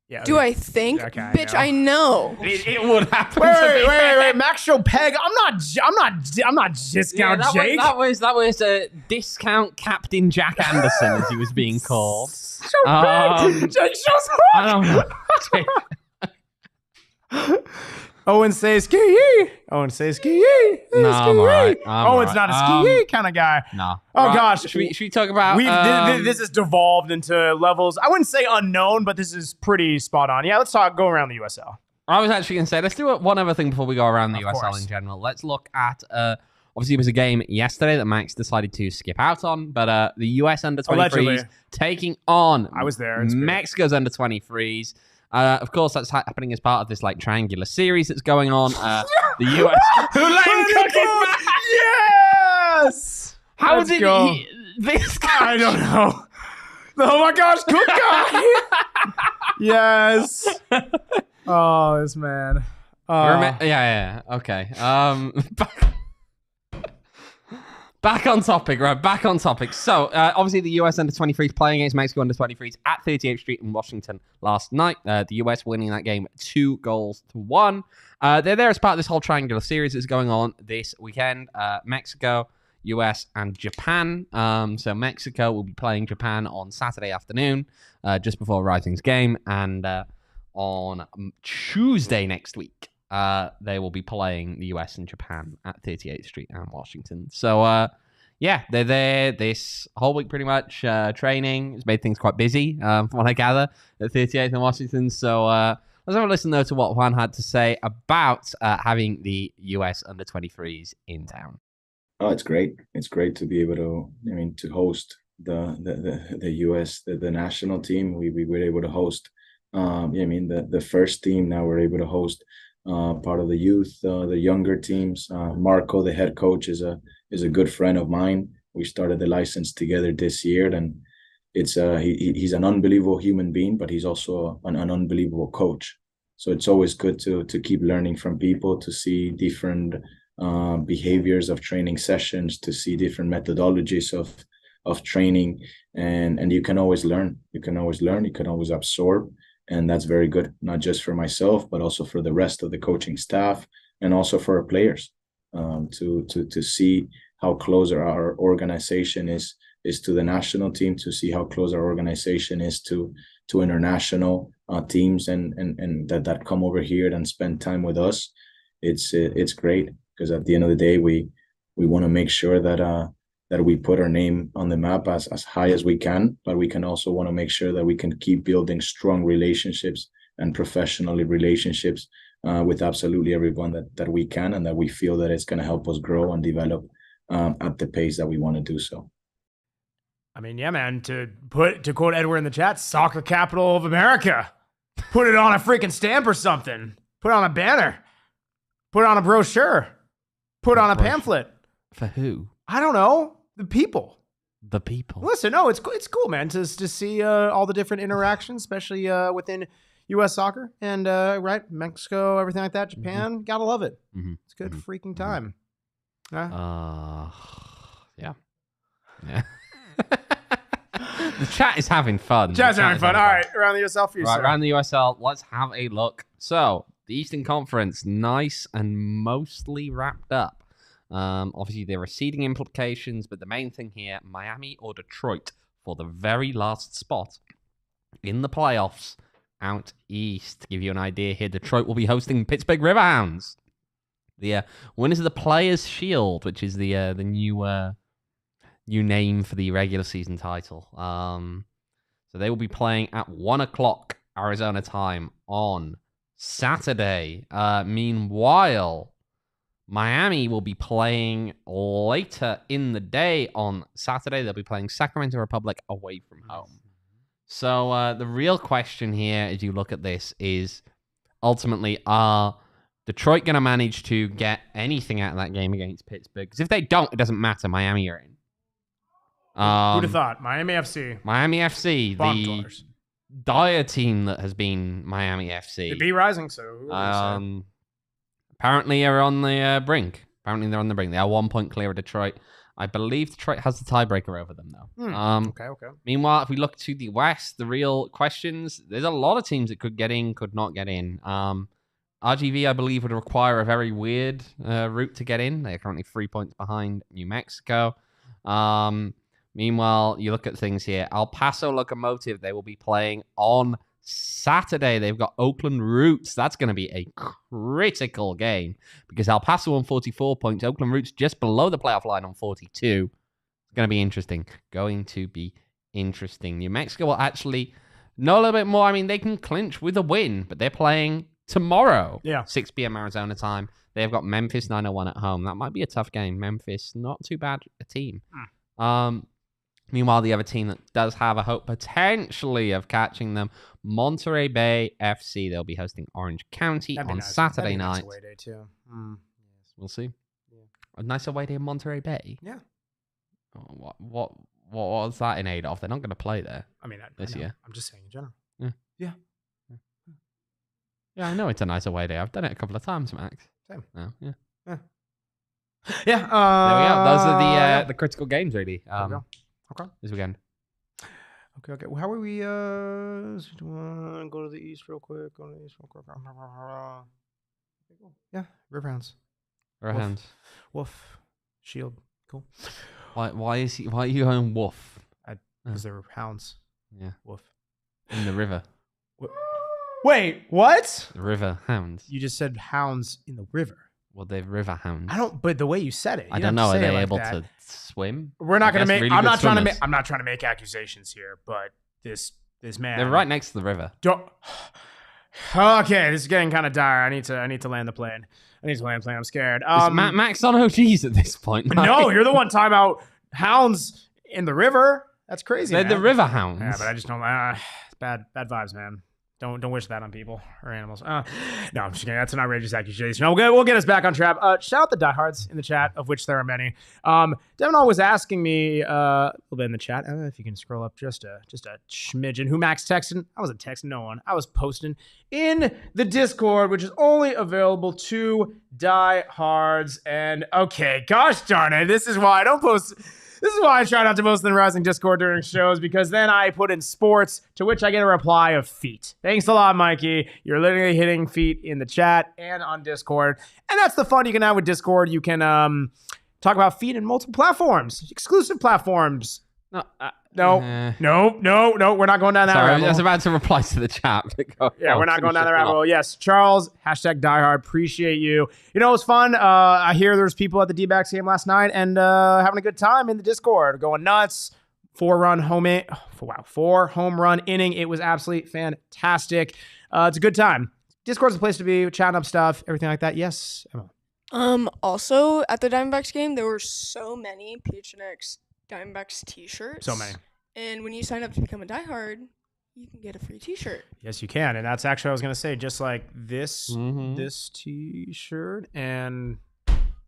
Yeah. Do I think? Okay, bitch, I know. It would happen. Wait. Max show peg. I'm not discount Jake. That was discount Captain Jack Anderson, as he was being called. Jake shows I don't know. Owen says ski yee. Owen says ski yee. No, I'm alright. Owen's not a ski yee kind of guy. No. Oh gosh. Should we talk about? This has devolved into levels. I wouldn't say unknown, but this is pretty spot on. Yeah, let's go around the USL. I was actually going to say, let's do one other thing before we go around the USL in general. Let's look at, obviously, it was a game yesterday that Max decided to skip out on, but the US under-23s taking on I was there. Mexico's under-23s. Of course, that's happening as part of this like triangular series that's going on. The US who let him cook his man. Yes. How did this guy? I don't know. Oh my gosh, cook guy. Yes. Oh, this man. Yeah. Okay. Back on topic, right? Back on topic. So, obviously, the US under-23s playing against Mexico under-23s at 38th Street in Washington last night. The US winning that game 2-1. They're there as part of this whole triangular series that's going on this weekend. Mexico, US, and Japan. So, Mexico will be playing Japan on Saturday afternoon, just before Rising's game. And on Tuesday next week, they will be playing the US and Japan at 38th Street and Washington. So, they're there this whole week pretty much. Training has made things quite busy, from what I gather, at 38th and Washington. So, let's have a listen, though, to what Juan had to say about having the US under-23s in town. Oh, it's great. It's great to be able to host the US, the national team. We were able to host, the first team. Now we're able to host part of the youth, the younger teams. Marco, the head coach, is a good friend of mine. We started the license together this year, and it's he's an unbelievable human being, but he's also an unbelievable coach. So it's always good to keep learning from people, to see different behaviors of training sessions, to see different methodologies of training, and you can always learn. You can always absorb. And that's very good, not just for myself, but also for the rest of the coaching staff, and also for our players, to see how close our organization is to the national team, to see how close our organization is to international teams, and that come over here and spend time with us. It's great, because at the end of the day, we want to make sure that we put our name on the map as high as we can, but we can also want to make sure that we can keep building strong relationships and professional relationships with absolutely everyone that we can, and that we feel that it's going to help us grow and develop at the pace that we want to do so. I mean, yeah, man, to quote Edward in the chat, soccer capital of America. Put it on a freaking stamp or something. Put it on a banner. Put it on a brochure. Put it on a pamphlet. For who? I don't know. The people. The people. Listen, no, it's cool, man, to see all the different interactions, especially within U.S. soccer and right, Mexico, everything like that. Japan, gotta love it. It's a good freaking time. Yeah. The chat is having fun. The chat's having fun. All right, around the USL for you, right, sir. around the USL, let's have a look. So, the Eastern Conference, nice and mostly wrapped up. Obviously, there are seeding implications, but the main thing here, Miami or Detroit for the very last spot in the playoffs out east. To give you an idea here, Detroit will be hosting Pittsburgh Riverhounds. The winners of the Players' Shield, which is the new name for the regular season title. So they will be playing at 1 o'clock Arizona time on Saturday. Meanwhile, Miami will be playing later in the day on Saturday. They'll be playing Sacramento Republic away from home. So the real question here, as you look at this, is ultimately, are Detroit going to manage to get anything out of that game against Pittsburgh? Because if they don't, it doesn't matter. Miami are in. Who'd have thought? Miami FC. Miami FC, the dire team that has been Miami FC. They beat Rising, so apparently are on the brink. Apparently they're on the brink. They are 1 point clear of Detroit. I believe Detroit has the tiebreaker over them, though. Okay. Meanwhile, if we look to the West, the real questions, there's a lot of teams that could get in, could not get in. RGV, I believe, would require a very weird route to get in. They are currently 3 points behind New Mexico. Meanwhile, you look at things here. El Paso Locomotive, they will be playing on Saturday. They've got Oakland Roots. That's going to be a critical game because El Paso on 44 points. Oakland Roots just below the playoff line on 42. It's going to be interesting. New Mexico will actually know a little bit more. I mean, they can clinch with a win, but they're playing tomorrow. 6 p.m. Arizona time. They've got Memphis 901 at home. That might be a tough game. Memphis, not too bad a team. Meanwhile, the other team that does have a hope potentially of catching them, Monterey Bay FC. They'll be hosting Orange County on Saturday night. Nice away day too. We'll see. A nice away day in Monterey Bay. Yeah. Oh, what was that in aid of? They're not going to play there. I mean, this year. I'm just saying in general. Yeah, I know it's a nice away day. I've done it a couple of times, Max. Same. Oh, yeah. Yeah. There we go. Those are the critical games, really. Okay. This weekend. Okay. Well, how are we? Go to the east real quick. Yeah, Riverhounds. Wolf. Shield. Cool. Why are you going wolf? Because they're hounds. Yeah. Wolf. In the river. Wait, what? The river hounds. You just said hounds in the river. Well, they're river hounds. But the way you said it, I don't know. Are they able to swim? We're not going to make. Really I'm not trying to make accusations here, but this man. They're right next to the river. Okay, this is getting kind of dire. I need to land the plane. I'm scared. Is Max on OGs at this point? No, you're the one talking about hounds in the river. That's crazy. They're the river hounds. Yeah, but I just don't. Bad vibes, man. Don't wish that on people or animals. No, I'm just kidding. That's an outrageous accusation. No, we'll get us back on track. Shout out the diehards in the chat, of which there are many. Devin was asking me a little bit in the chat. If you can scroll up just a smidgen. Who Max texting? I wasn't texting no one. I was posting in the Discord, which is only available to diehards. And okay, gosh darn it, this is why I don't post. This is why I try not to post in the Rising Discord during shows, because then I put in sports, to which I get a reply of feet. Thanks a lot, Mikey. You're literally hitting feet in the chat and on Discord. And that's the fun you can have with Discord. You can talk about feet in multiple platforms, exclusive platforms. No, we're not going down that rabbit hole. I was about to reply to the chat. We're not going down that rabbit hole. Yes, Charles, #diehard. Appreciate you. You know, it was fun. I hear there's people at the D-backs game last night and having a good time in the Discord, going nuts. 4 home run inning. It was absolutely fantastic. It's a good time. Discord's a place to be, chatting up stuff, everything like that. Yes, Emma. Also, at the Diamondbacks game, there were so many PHNX Diamondbacks t-shirts. So many. And when you sign up to become a diehard, you can get a free t-shirt. Yes, you can. And that's actually what I was going to say, just like this t-shirt and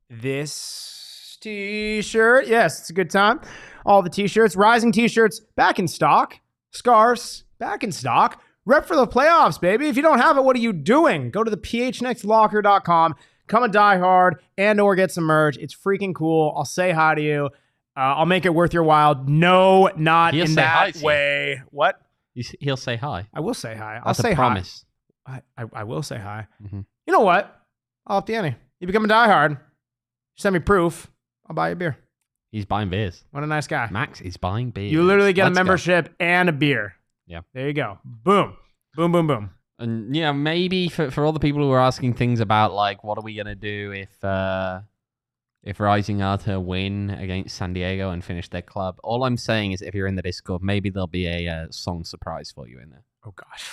this t-shirt. Yes, it's a good time. All the t-shirts, Rising t-shirts back in stock. Scarves back in stock. Rep for the playoffs, baby. If you don't have it, what are you doing? Go to the phnxlocker.com, come a diehard, and or get some merch. It's freaking cool. I'll say hi to you. I'll make it worth your while. No, not He'll in that way. What? He'll say hi. I will say hi. That's I'll say a promise. hi. I will say hi. Mm-hmm. You know what? I'll up the ante. You become a diehard. Send me proof. I'll buy you a beer. He's buying beers. What a nice guy. Max is buying beers. You literally get a membership and a beer. Yeah. There you go. Boom. Boom, boom, boom. And yeah, maybe for all the people who are asking things about like, what are we gonna do if Rising are to win against San Diego and finish their club? All I'm saying is, if you're in the Discord, maybe there'll be a song surprise for you in there. Oh gosh.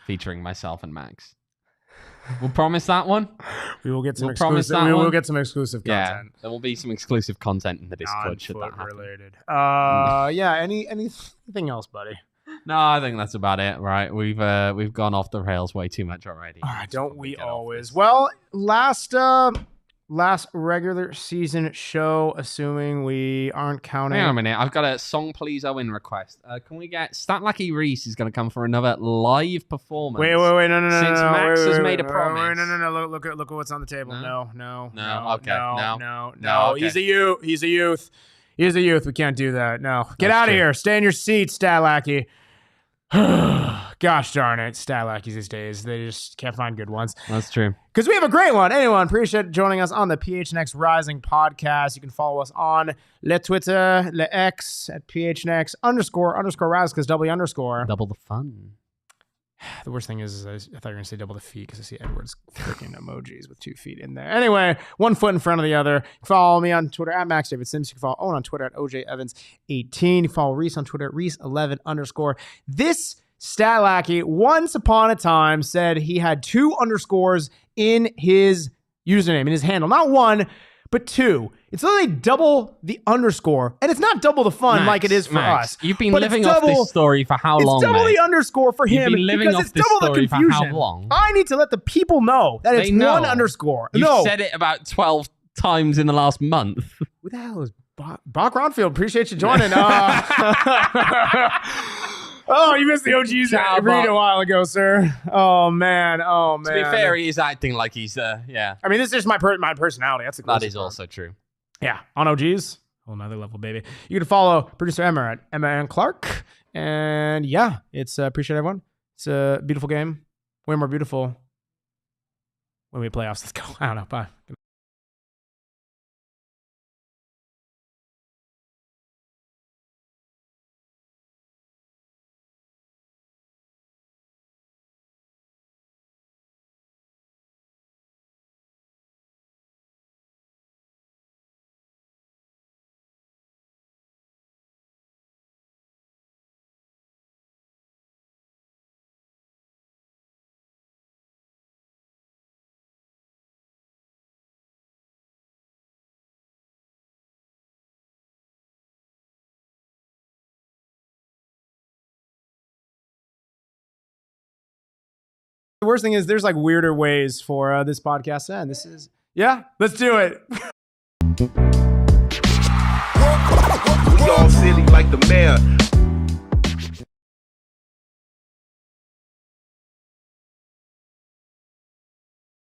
Featuring myself and Max. We'll promise that one. We will get some exclusive. We will get some exclusive content. Yeah, there will be some exclusive content in the Discord. Should that happen? Related. Yeah. Anything else, buddy? No, I think that's about it. Right, we've gone off the rails way too much already. Don't we always? Well, last regular season show, assuming we aren't counting. Hang on a minute. I've got a song please Owen request. Can we get Statlacky Reese is going to come for another live performance. Wait, no. Since Max has made a promise. No. Look at what's on the table. No. Okay. He's a youth. We can't do that. No. Get out of here. Stay in your seat, Statlacky. Gosh darn it, Statlackys these days. They just can't find good ones. That's true. Because we have a great one. Anyone, appreciate joining us on the PHNX Rising podcast. You can follow us on Le Twitter, Le X at PHNX __Rise because _. Double the fun. The worst thing is I thought you were going to say double the feet because I see Edward's freaking emojis with 2 feet in there. Anyway, 1 foot in front of the other. You can follow me on Twitter at Max David Sims. You can follow Owen on Twitter at OJEvans18. You can follow Reese on Twitter at Reese11 _. This Statlacky once upon a time said he had 2 underscores in his username, in his handle. Not 1, but 2. It's literally double the underscore, and it's not double the fun Max, like it is for us. You've been living off this story for how long, It's double mate? the underscore for him. You've been living off this story for how long? I need to let the people know that it's 1 underscore. You've said it about 12 times in the last month. Who the hell is Bach Ronfield? Appreciate you joining. Oh, you missed the OGs read a while ago, sir. Oh man. To be fair, he is acting like he's yeah. I mean, this is just my personality. That's the that is also true. Yeah, on OGs, whole another level, baby. You can follow producer Emma at Emma and Clark, and yeah, it's appreciate everyone. It's a beautiful game, way more beautiful when we playoffs. Let's go. I don't know. Bye. The worst thing is there's like weirder ways for this podcast to end. This is, yeah, let's do it. We all silly like the mayor.